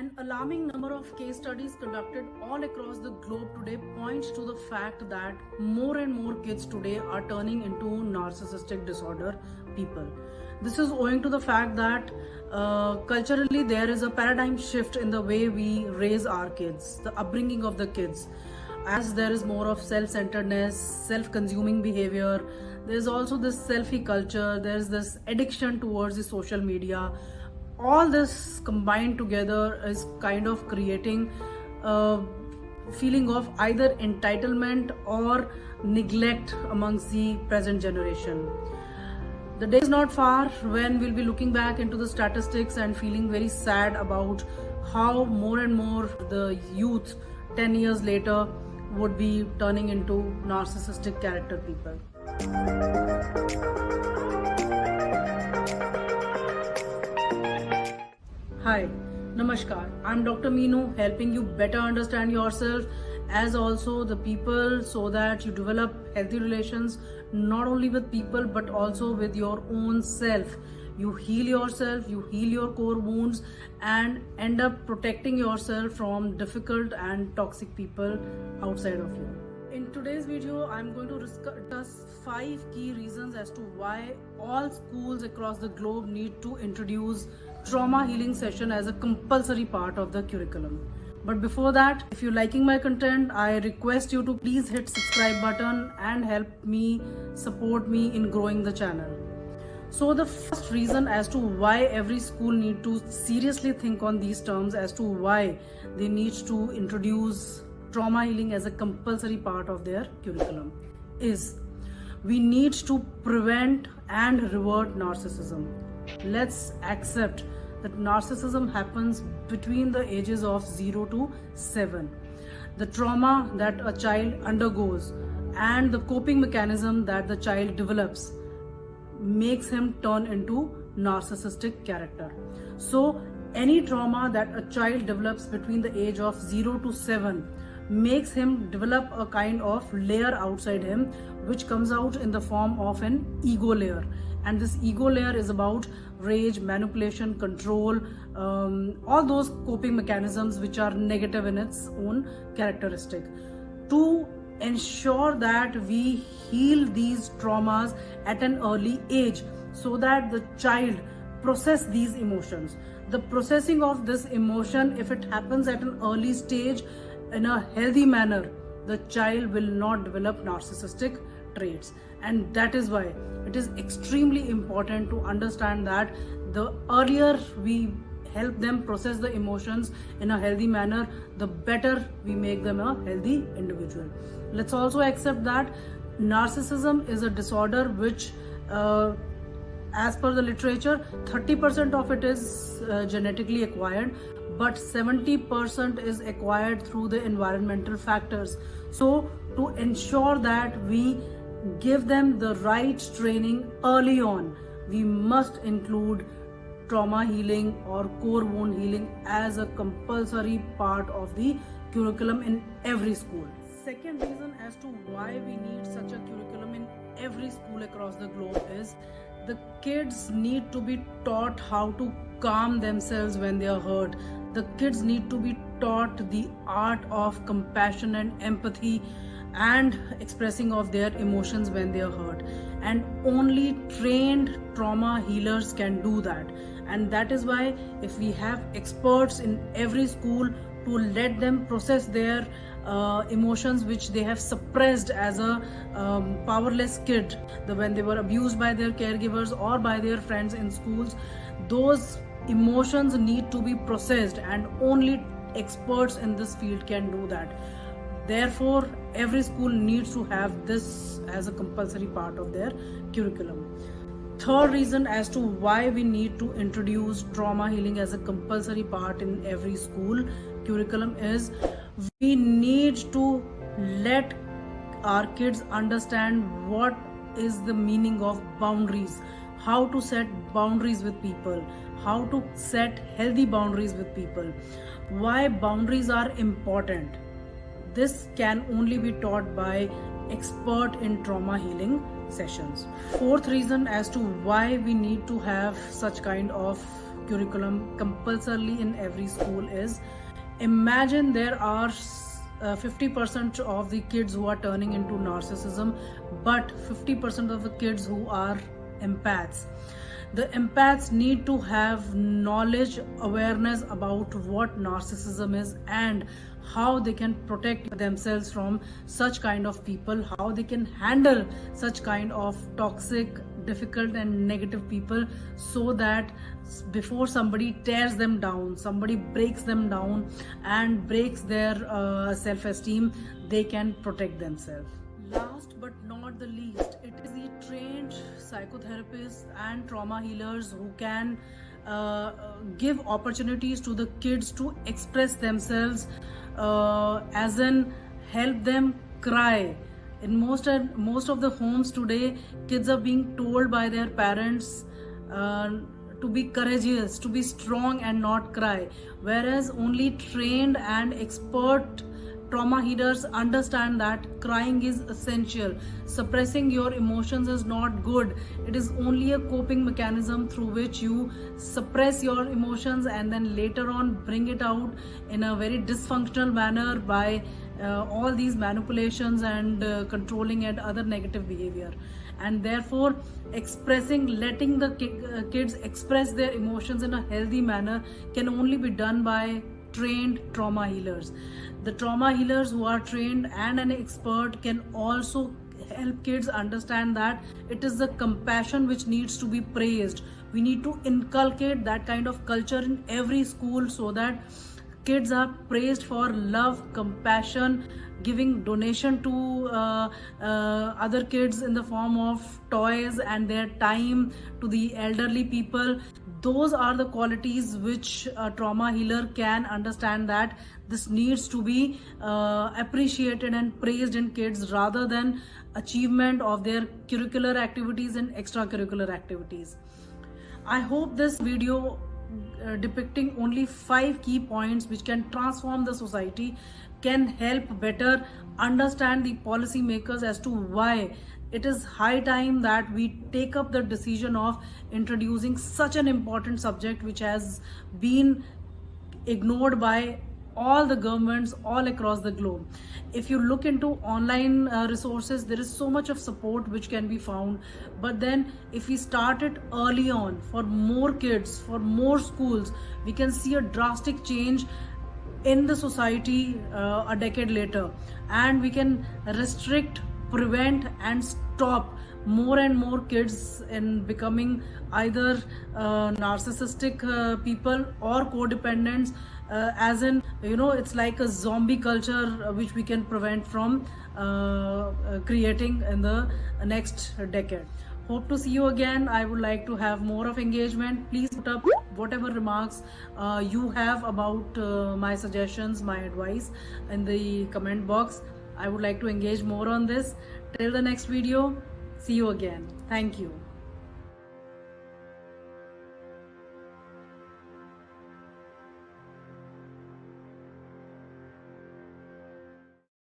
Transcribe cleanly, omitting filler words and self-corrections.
An alarming number of case studies conducted all across the globe today points to the fact that more and more kids today are turning into narcissistic disorder people. This is owing to the fact that culturally there is a paradigm shift in the way we raise our kids, the upbringing of the kids. As there is more of self-centeredness, self-consuming behavior, there's also this selfie culture, there's this addiction towards the social media. All this combined together is kind of creating a feeling of either entitlement or neglect amongst the present generation. The day is not far when we'll be looking back into the statistics and feeling very sad about how more and more the youth 10 years later would be turning into narcissistic character people. Hi, Namaskar. I'm Dr. Meenu, helping you better understand yourself as also the people so that you develop healthy relations not only with people but also with your own self. You heal yourself, you heal your core wounds and end up protecting yourself from difficult and toxic people outside of you. In today's video, I'm going to discuss 5 key reasons as to why all schools across the globe need to introduce trauma healing session as a compulsory part of the curriculum. But before that, if you're liking my content, I request you to please hit subscribe button and help me, support me in growing the channel. So the first reason as to why every school need to seriously think on these terms as to why they need to introduce trauma healing as a compulsory part of their curriculum is we need to prevent and revert narcissism. Let's accept that narcissism happens between the ages of 0 to 7. The trauma that a child undergoes and the coping mechanism that the child develops makes him turn into narcissistic character. So any trauma that a child develops between the age of 0 to 7 makes him develop a kind of layer outside him which comes out in the form of an ego layer. And this ego layer is about rage, manipulation, control, all those coping mechanisms which are negative in its own characteristic. To ensure that we heal these traumas at an early age so that the child process these emotions. The processing of this emotion, if it happens at an early stage in a healthy manner, the child will not develop narcissistic traits. And that is why it is extremely important to understand that the earlier we help them process the emotions in a healthy manner, the better we make them a healthy individual. Let's also accept that narcissism is a disorder which as per the literature 30% of it is genetically acquired, but 70% is acquired through the environmental factors. So to ensure that we give them the right training early on, we must include trauma healing or core wound healing as a compulsory part of the curriculum in every school. Second reason as to why we need such a curriculum in every school across the globe is the kids need to be taught how to calm themselves when they are hurt. The kids need to be taught the art of compassion and empathy and expressing of their emotions when they are hurt, and only trained trauma healers can do that. And that is why if we have experts in every school to let them process their emotions which they have suppressed as a powerless kid, when they were abused by their caregivers or by their friends in schools, those emotions need to be processed and only experts in this field can do that. Therefore, every school needs to have this as a compulsory part of their curriculum. Third reason as to why we need to introduce trauma healing as a compulsory part in every school curriculum is we need to let our kids understand what is the meaning of boundaries, how to set boundaries with people, how to set healthy boundaries with people, why boundaries are important. This can only be taught by expert in trauma healing sessions. Fourth reason as to why we need to have such kind of curriculum compulsorily in every school is, imagine there are 50% of the kids who are turning into narcissism, but 50% of the kids who are empaths. The empaths need to have knowledge, awareness about what narcissism is and how they can protect themselves from such kind of people, how they can handle such kind of toxic, difficult and negative people, so that before somebody tears them down, somebody breaks them down and breaks their self-esteem, they can protect themselves. Last but not the least, it is the trained psychotherapists and trauma healers who can give opportunities to the kids to express themselves, as in help them cry. In most of the homes today, kids are being told by their parents to be courageous, to be strong and not cry, whereas only trained and expert trauma healers understand that crying is essential. Suppressing your emotions is not good. It is only a coping mechanism through which you suppress your emotions and then later on bring it out in a very dysfunctional manner by all these manipulations and controlling and other negative behavior. And therefore expressing, letting the kids express their emotions in a healthy manner can only be done by trained trauma healers. The trauma healers who are trained and an expert can also help kids understand that it is the compassion which needs to be praised. We need to inculcate that kind of culture in every school so that kids are praised for love, compassion, giving donation to other kids in the form of toys and their time to the elderly people. Those are the qualities which a trauma healer can understand that this needs to be appreciated and praised in kids rather than achievement of their curricular activities and extracurricular activities. I hope this video depicting only 5 key points which can transform the society can help better understand the policy makers as to why it is high time that we take up the decision of introducing such an important subject which has been ignored by all the governments all across the globe. If you look into online resources, there is so much of support which can be found, but then if we start it early on for more kids, for more schools, we can see a drastic change in the society a decade later, and we can restrict, prevent and stop more and more kids in becoming either narcissistic people or codependents, as in, you know, it's like a zombie culture which we can prevent from creating in the next decade. Hope to see you again. I would like to have more of engagement. Please put up whatever remarks you have about my suggestions, my advice in the comment box. I would like to engage more on this. Till the next video, see you again. Thank you.